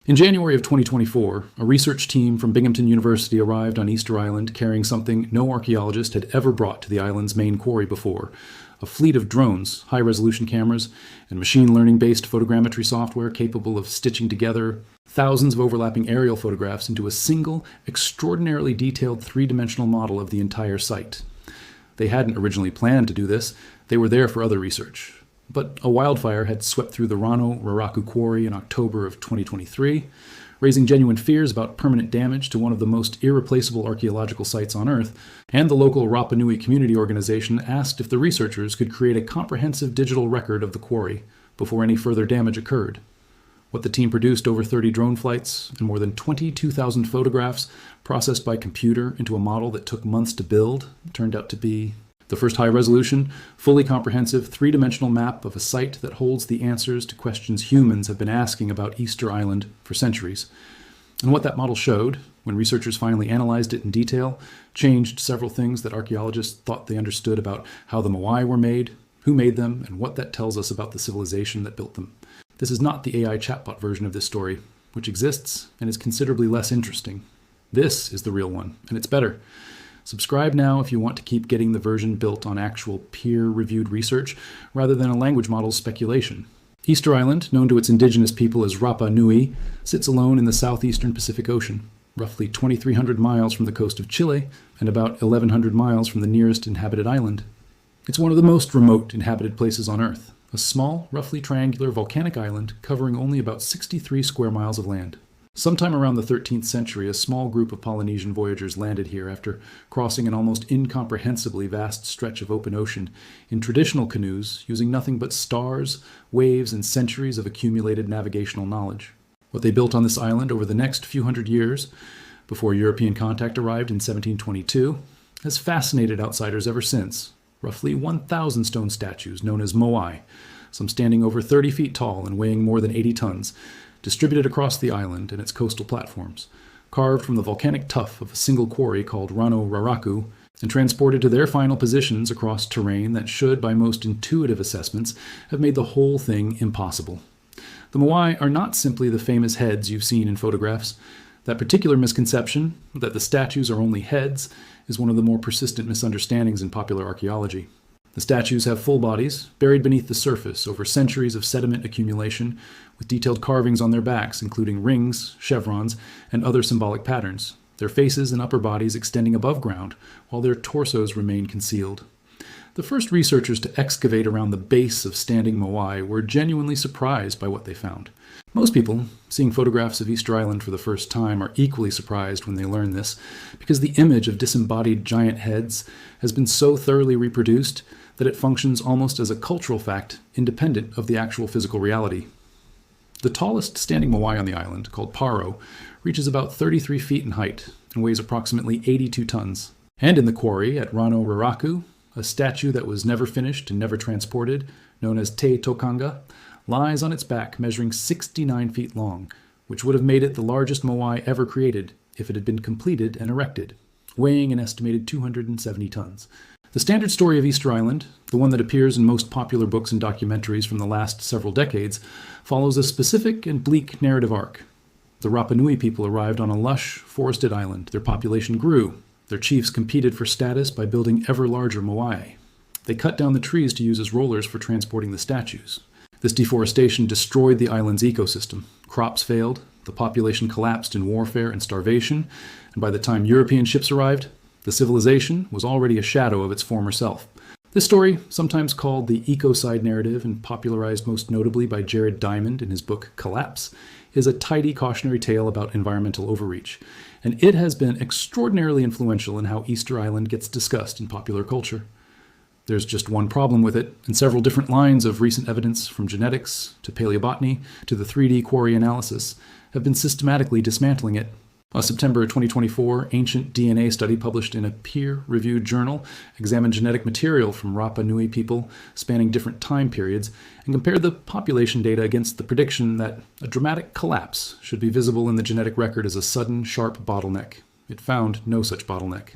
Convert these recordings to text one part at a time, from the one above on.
In January of 2024, a research team from Binghamton University arrived on Easter Island carrying something no archaeologist had ever brought to the island's main quarry before: a fleet of drones, high-resolution cameras, and machine learning-based photogrammetry software capable of stitching together thousands of overlapping aerial photographs into a single, extraordinarily detailed three-dimensional model of the entire site. They hadn't originally planned to do this. They were there for other research. But a wildfire had swept through the Rapa quarry in October of 2023, raising genuine fears about permanent damage to one of the most irreplaceable archaeological sites on Earth, and the local Rapa Nui community organization asked if the researchers could create a comprehensive digital record of the quarry before any further damage occurred. What the team produced over 30 drone flights and more than 22,000 photographs processed by computer into a model that took months to build turned out to be the first high-resolution, fully comprehensive, three-dimensional map of a site that holds the answers to questions humans have been asking about Easter Island for centuries. And what that model showed, when researchers finally analyzed it in detail, changed several things that archaeologists thought they understood about how the Moai were made, who made them, and what that tells us about the civilization that built them. This is not the AI chatbot version of this story, which exists and is considerably less interesting. This is the real one, and it's better. Subscribe now if you want to keep getting the version built on actual peer-reviewed research rather than a language model's speculation. Easter Island, known to its indigenous people as Rapa Nui, sits alone in the southeastern Pacific Ocean, roughly 2,300 miles from the coast of Chile and about 1,100 miles from the nearest inhabited island. It's one of the most remote inhabited places on Earth, a small, roughly triangular volcanic island covering only about 63 square miles of land. Sometime around the 13th century, a small group of Polynesian voyagers landed here after crossing an almost incomprehensibly vast stretch of open ocean in traditional canoes using nothing but stars, waves, and centuries of accumulated navigational knowledge. What they built on this island over the next few hundred years, before European contact arrived in 1722, has fascinated outsiders ever since. Roughly 1,000 stone statues known as Moai, some standing over 30 feet tall and weighing more than 80 tons, distributed across the island and its coastal platforms, carved from the volcanic tuff of a single quarry called Raraku, and transported to their final positions across terrain that should, by most intuitive assessments, have made the whole thing impossible. The Moai are not simply the famous heads you've seen in photographs. That particular misconception, that the statues are only heads, is one of the more persistent misunderstandings in popular archaeology. The statues have full bodies, buried beneath the surface over centuries of sediment accumulation, with detailed carvings on their backs, including rings, chevrons, and other symbolic patterns, their faces and upper bodies extending above ground, while their torsos remain concealed. The first researchers to excavate around the base of standing Moai were genuinely surprised by what they found. Most people, seeing photographs of Easter Island for the first time, are equally surprised when they learn this, because the image of disembodied giant heads has been so thoroughly reproduced that it functions almost as a cultural fact independent of the actual physical reality. The tallest standing Moai on the island, called Paro, reaches about 33 feet in height and weighs approximately 82 tons. And in the quarry at Raraku, a statue that was never finished and never transported, known as Te Tokanga, lies on its back measuring 69 feet long, which would have made it the largest Moai ever created if it had been completed and erected, weighing an estimated 270 tons. The standard story of Easter Island, the one that appears in most popular books and documentaries from the last several decades, follows a specific and bleak narrative arc. The Rapa Nui people arrived on a lush, forested island. Their population grew. Their chiefs competed for status by building ever larger Moai. They cut down the trees to use as rollers for transporting the statues. This deforestation destroyed the island's ecosystem. Crops failed, the population collapsed in warfare and starvation, and by the time European ships arrived, the civilization was already a shadow of its former self. This story, sometimes called the ecocide narrative and popularized most notably by Jared Diamond in his book Collapse, is a tidy cautionary tale about environmental overreach, and it has been extraordinarily influential in how Easter Island gets discussed in popular culture. There's just one problem with it, and several different lines of recent evidence, from genetics to paleobotany to the 3D quarry analysis, have been systematically dismantling it. A September 2024 ancient DNA study published in a peer-reviewed journal examined genetic material from Rapa Nui people spanning different time periods and compared the population data against the prediction that a dramatic collapse should be visible in the genetic record as a sudden, sharp bottleneck. It found no such bottleneck.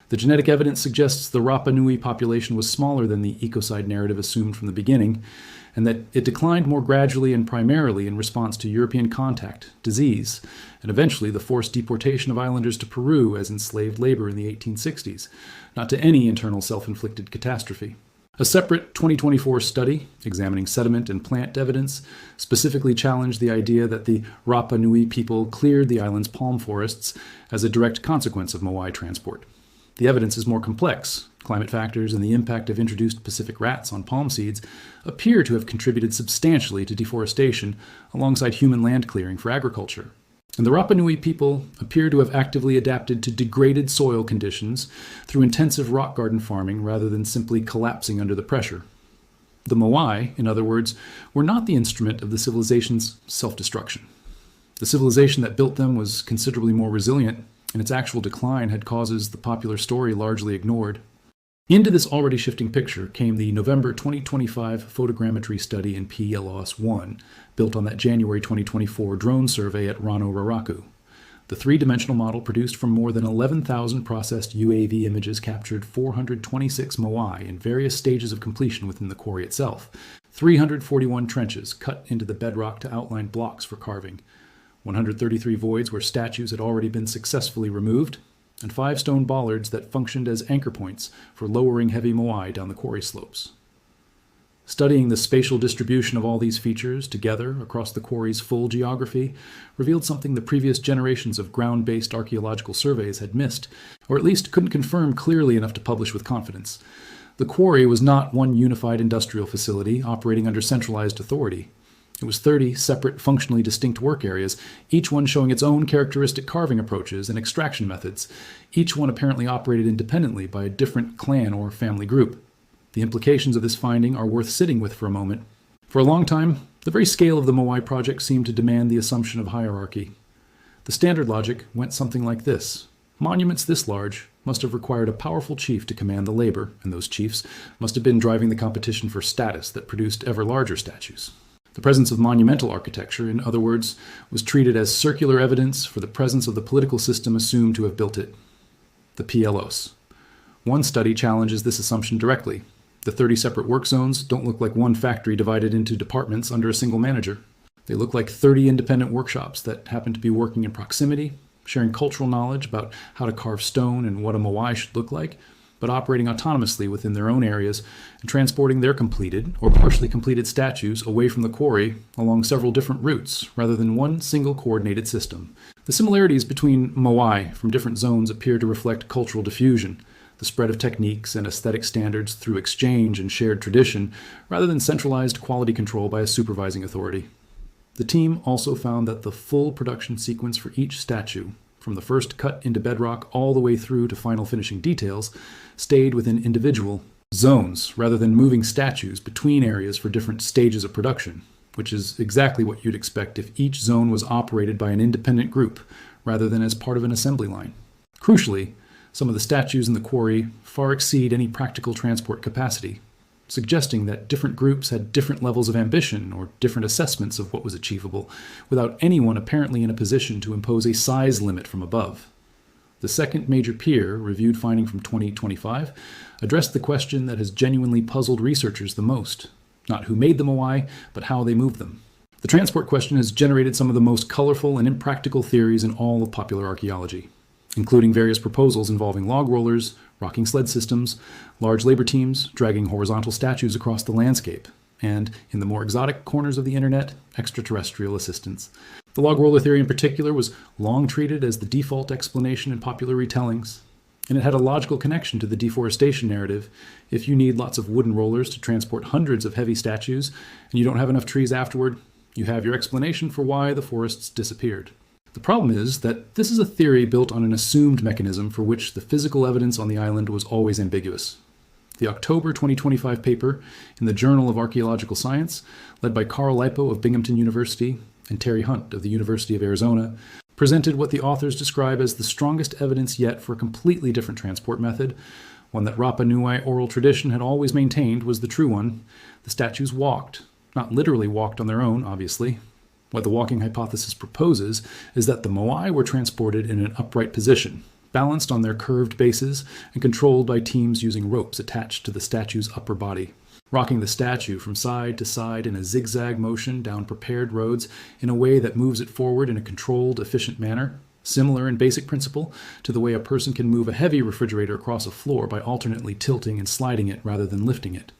The genetic evidence suggests the Rapa Nui population was smaller than the ecocide narrative assumed from the beginning, and that it declined more gradually and primarily in response to European contact, disease, and eventually the forced deportation of islanders to Peru as enslaved labor in the 1860s, not to any internal self-inflicted catastrophe. A separate 2024 study examining sediment and plant evidence specifically challenged the idea that the Rapa Nui people cleared the island's palm forests as a direct consequence of Moai transport. The evidence is more complex. Climate factors and the impact of introduced Pacific rats on palm seeds appear to have contributed substantially to deforestation alongside human land clearing for agriculture. And the Rapa Nui people appear to have actively adapted to degraded soil conditions through intensive rock garden farming rather than simply collapsing under the pressure. The Moai, in other words, were not the instrument of the civilization's self-destruction. The civilization that built them was considerably more resilient, and its actual decline had causes the popular story largely ignored. Into this already shifting picture came the November 2025 photogrammetry study in PLOS-1, built on that January 2024 drone survey at Rano. The three-dimensional model produced from more than 11,000 processed UAV images captured 426 Moai in various stages of completion within the quarry itself, 341 trenches cut into the bedrock to outline blocks for carving, 133 voids where statues had already been successfully removed, and 5 stone bollards that functioned as anchor points for lowering heavy Moai down the quarry slopes. Studying the spatial distribution of all these features together across the quarry's full geography revealed something the previous generations of ground-based archaeological surveys had missed, or at least couldn't confirm clearly enough to publish with confidence. The quarry was not one unified industrial facility operating under centralized authority. It was 30 separate, functionally distinct work areas, each one showing its own characteristic carving approaches and extraction methods, each one apparently operated independently by a different clan or family group. The implications of this finding are worth sitting with for a moment. For a long time, the very scale of the Moai project seemed to demand the assumption of hierarchy. The standard logic went something like this. Monuments this large must have required a powerful chief to command the labor, and those chiefs must have been driving the competition for status that produced ever larger statues. The presence of monumental architecture, in other words, was treated as circular evidence for the presence of the political system assumed to have built it. The PLOs. One study challenges this assumption directly. The 30 separate work zones don't look like one factory divided into departments under a single manager. They look like 30 independent workshops that happen to be working in proximity, sharing cultural knowledge about how to carve stone and what a Moai should look like, but operating autonomously within their own areas and transporting their completed or partially completed statues away from the quarry along several different routes rather than one single coordinated system. The similarities between Moai from different zones appear to reflect cultural diffusion, the spread of techniques and aesthetic standards through exchange and shared tradition rather than centralized quality control by a supervising authority. The team also found that the full production sequence for each statue, from the first cut into bedrock all the way through to final finishing details, stayed within individual zones rather than moving statues between areas for different stages of production, which is exactly what you'd expect if each zone was operated by an independent group rather than as part of an assembly line. Crucially, some of the statues in the quarry far exceed any practical transport capacity, suggesting that different groups had different levels of ambition or different assessments of what was achievable, without anyone apparently in a position to impose a size limit from above. The second major peer, reviewed finding from 2025, addressed the question that has genuinely puzzled researchers the most, not who made the Moai, but how they moved them. The transport question has generated some of the most colorful and impractical theories in all of popular archaeology, including various proposals involving log rollers, rocking sled systems, large labor teams dragging horizontal statues across the landscape, and, in the more exotic corners of the internet, extraterrestrial assistance. The log roller theory in particular was long treated as the default explanation in popular retellings, and it had a logical connection to the deforestation narrative. If you need lots of wooden rollers to transport hundreds of heavy statues, and you don't have enough trees afterward, you have your explanation for why the forests disappeared. The problem is that this is a theory built on an assumed mechanism for which the physical evidence on the island was always ambiguous. The October 2025 paper in the Journal of Archaeological Science, led by Carl Lipo of Binghamton University and Terry Hunt of the University of Arizona, presented what the authors describe as the strongest evidence yet for a completely different transport method, one that Rapa Nui oral tradition had always maintained was the true one. The statues walked, not literally walked on their own, obviously. What the walking hypothesis proposes is that the Moai were transported in an upright position, balanced on their curved bases and controlled by teams using ropes attached to the statue's upper body. rocking the statue from side to side in a zigzag motion down prepared roads in a way that moves it forward in a controlled, efficient manner, similar in basic principle to the way a person can move a heavy refrigerator across a floor by alternately tilting and sliding it rather than lifting it.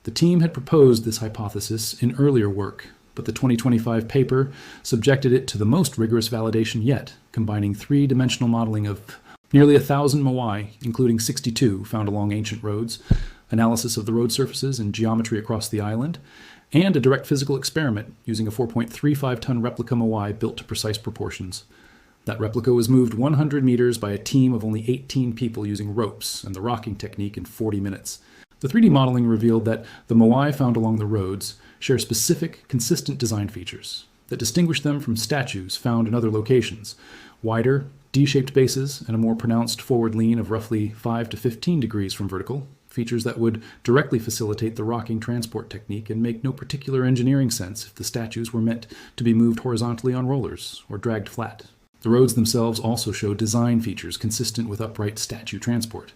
The team had proposed this hypothesis in earlier work, but the 2025 paper subjected it to the most rigorous validation yet, combining three-dimensional modeling of nearly 1,000 Moai, including 62 found along ancient roads, analysis of the road surfaces and geometry across the island, and a direct physical experiment using a 4.35-ton replica Moai built to precise proportions. That replica was moved 100 meters by a team of only 18 people using ropes and the rocking technique in 40 minutes. The 3D modeling revealed that the Moai found along the roads share specific, consistent design features that distinguish them from statues found in other locations: wider, D-shaped bases and a more pronounced forward lean of roughly 5 to 15 degrees from vertical, features that would directly facilitate the rocking transport technique and make no particular engineering sense if the statues were meant to be moved horizontally on rollers or dragged flat. The roads themselves also show design features consistent with upright statue transport,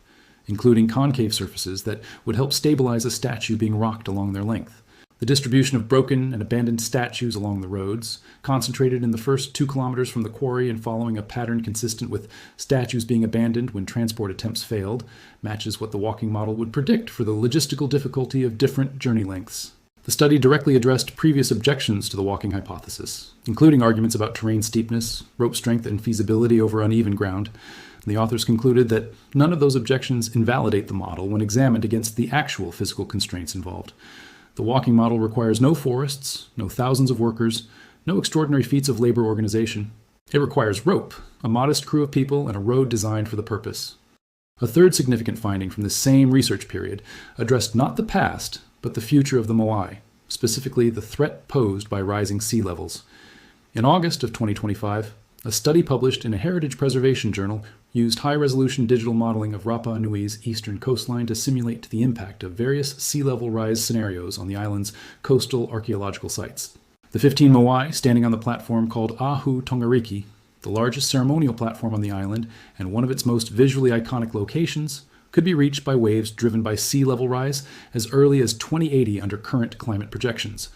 including concave surfaces that would help stabilize a statue being rocked along their length. The distribution of broken and abandoned statues along the roads, concentrated in the first 2 kilometers from the quarry and following a pattern consistent with statues being abandoned when transport attempts failed, matches what the walking model would predict for the logistical difficulty of different journey lengths. The study directly addressed previous objections to the walking hypothesis, including arguments about terrain steepness, rope strength, and feasibility over uneven ground. The authors concluded that none of those objections invalidate the model when examined against the actual physical constraints involved. The walking model requires no forests, no thousands of workers, no extraordinary feats of labor organization. It requires rope, a modest crew of people, and a road designed for the purpose. A third significant finding from the same research period addressed not the past, but the future of the Moai, specifically the threat posed by rising sea levels. In August of 2025, a study published in a heritage preservation journal used high-resolution digital modeling of Rapa Nui's eastern coastline to simulate the impact of various sea level rise scenarios on the island's coastal archaeological sites. The 15 Moai standing on the platform called Ahu Tongariki, the largest ceremonial platform on the island and one of its most visually iconic locations, could be reached by waves driven by sea level rise as early as 2080 under current climate projections.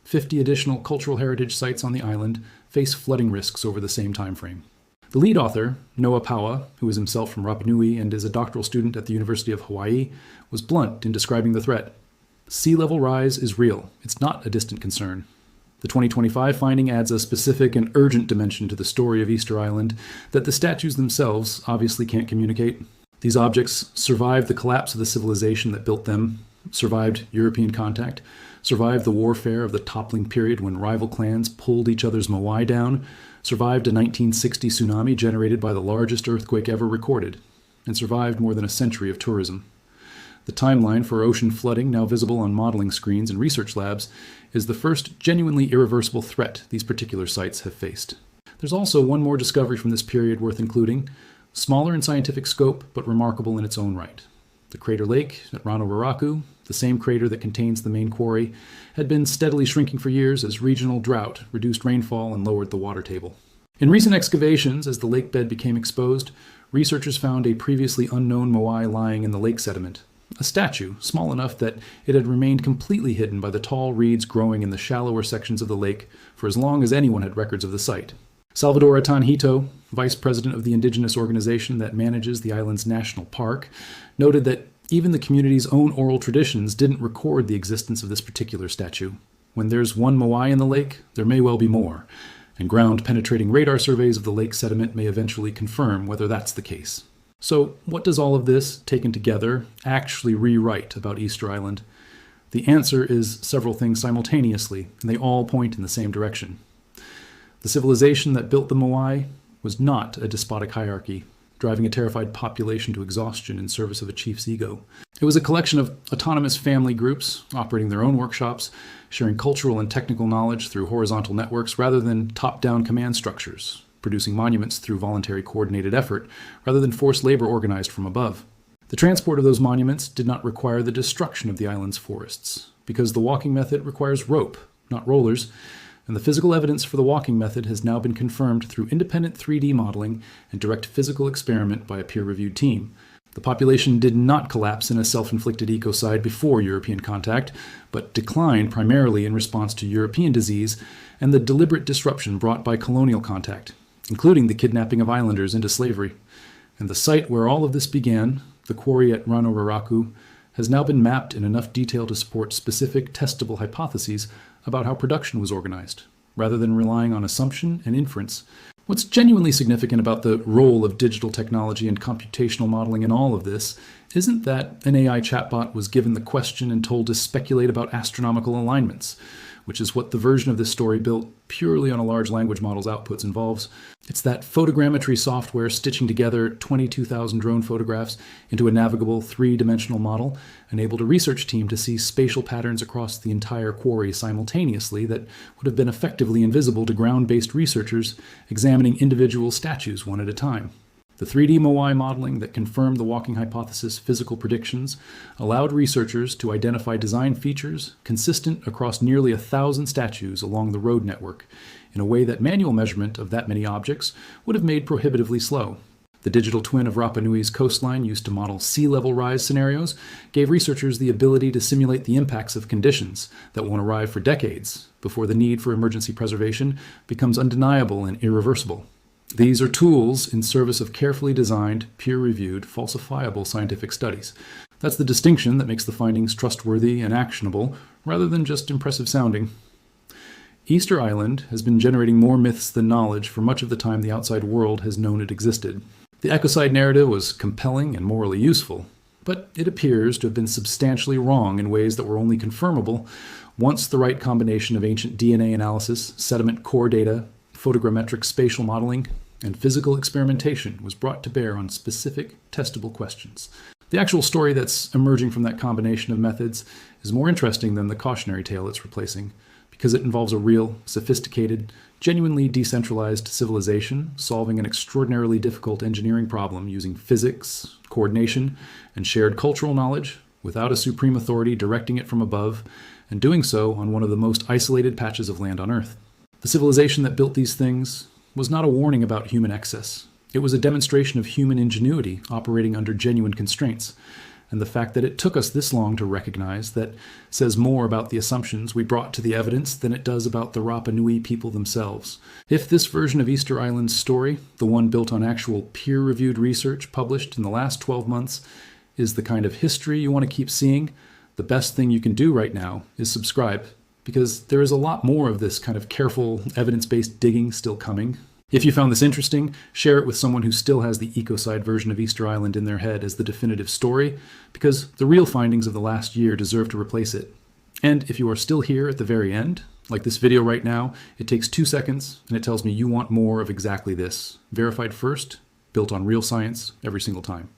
50 additional cultural heritage sites on the island face flooding risks over the same time frame. The lead author, Noah Paua, who is himself from Rapa Nui and is a doctoral student at the University of Hawaii, was blunt in describing the threat. Sea level rise is real. It's not a distant concern. The 2025 finding adds a specific and urgent dimension to the story of Easter Island that the statues themselves obviously can't communicate. These objects survived the collapse of the civilization that built them, survived European contact, survived the warfare of the toppling period when rival clans pulled each other's Moai down, survived a 1960 tsunami generated by the largest earthquake ever recorded, and survived more than a century of tourism. The timeline for ocean flooding, now visible on modeling screens and research labs, is the first genuinely irreversible threat these particular sites have faced. There's also one more discovery from this period worth including, smaller in scientific scope but remarkable in its own right. The crater lake at Rano Raraku, the same crater that contains the main quarry, had been steadily shrinking for years as regional drought reduced rainfall and lowered the water table. In recent excavations, as the lake bed became exposed, researchers found a previously unknown Moai lying in the lake sediment, a statue small enough that it had remained completely hidden by the tall reeds growing in the shallower sections of the lake for as long as anyone had records of the site. Salvador Atanhito, vice president of the indigenous organization that manages the island's national park, noted that even the community's own oral traditions didn't record the existence of this particular statue. When there's one Moai in the lake, there may well be more, and ground-penetrating radar surveys of the lake sediment may eventually confirm whether that's the case. So, what does all of this, taken together, actually rewrite about Easter Island? The answer is several things simultaneously, and they all point in the same direction. The civilization that built the Moai was not a despotic hierarchy, driving a terrified population to exhaustion in service of a chief's ego. It was a collection of autonomous family groups operating their own workshops, sharing cultural and technical knowledge through horizontal networks rather than top-down command structures, producing monuments through voluntary coordinated effort rather than forced labor organized from above. The transport of those monuments did not require the destruction of the island's forests, because the walking method requires rope, not rollers, and the physical evidence for the walking method has now been confirmed through independent 3D modeling and direct physical experiment by a peer-reviewed team. The population did not collapse in a self-inflicted ecocide before European contact, but declined primarily in response to European disease and the deliberate disruption brought by colonial contact, including the kidnapping of islanders into slavery. And the site where all of this began, the quarry at Rano, has now been mapped in enough detail to support specific testable hypotheses about how production was organized, rather than relying on assumption and inference. What's genuinely significant about the role of digital technology and computational modeling in all of this isn't that an AI chatbot was given the question and told to speculate about astronomical alignments, which is what the version of this story built purely on a large language model's outputs involves. It's that photogrammetry software stitching together 22,000 drone photographs into a navigable three-dimensional model enabled a research team to see spatial patterns across the entire quarry simultaneously that would have been effectively invisible to ground-based researchers examining individual statues one at a time. The 3D Moai modeling that confirmed the walking hypothesis' physical predictions allowed researchers to identify design features consistent across nearly 1,000 statues along the road network in a way that manual measurement of that many objects would have made prohibitively slow. The digital twin of Rapa Nui's coastline used to model sea level rise scenarios gave researchers the ability to simulate the impacts of conditions that won't arrive for decades before the need for emergency preservation becomes undeniable and irreversible. These are tools in service of carefully designed, peer-reviewed, falsifiable scientific studies. That's the distinction that makes the findings trustworthy and actionable, rather than just impressive sounding. Easter Island has been generating more myths than knowledge for much of the time the outside world has known it existed. The ecocide narrative was compelling and morally useful, but it appears to have been substantially wrong in ways that were only confirmable once the right combination of ancient DNA analysis, sediment core data, photogrammetric spatial modeling, and physical experimentation was brought to bear on specific, testable questions. The actual story that's emerging from that combination of methods is more interesting than the cautionary tale it's replacing, because it involves a real, sophisticated, genuinely decentralized civilization solving an extraordinarily difficult engineering problem using physics, coordination, and shared cultural knowledge without a supreme authority directing it from above, and doing so on one of the most isolated patches of land on Earth. The civilization that built these things was not a warning about human excess. It was a demonstration of human ingenuity operating under genuine constraints. And the fact that it took us this long to recognize that says more about the assumptions we brought to the evidence than it does about the Rapa Nui people themselves. If this version of Easter Island's story, the one built on actual peer-reviewed research published in the last 12 months, is the kind of history you want to keep seeing, the best thing you can do right now is subscribe, because there is a lot more of this kind of careful, evidence-based digging still coming. If you found this interesting, share it with someone who still has the ecocide version of Easter Island in their head as the definitive story, because the real findings of the last year deserve to replace it. And if you are still here at the very end, like this video right now, it takes 2 seconds and it tells me you want more of exactly this. Verified first, built on real science every single time.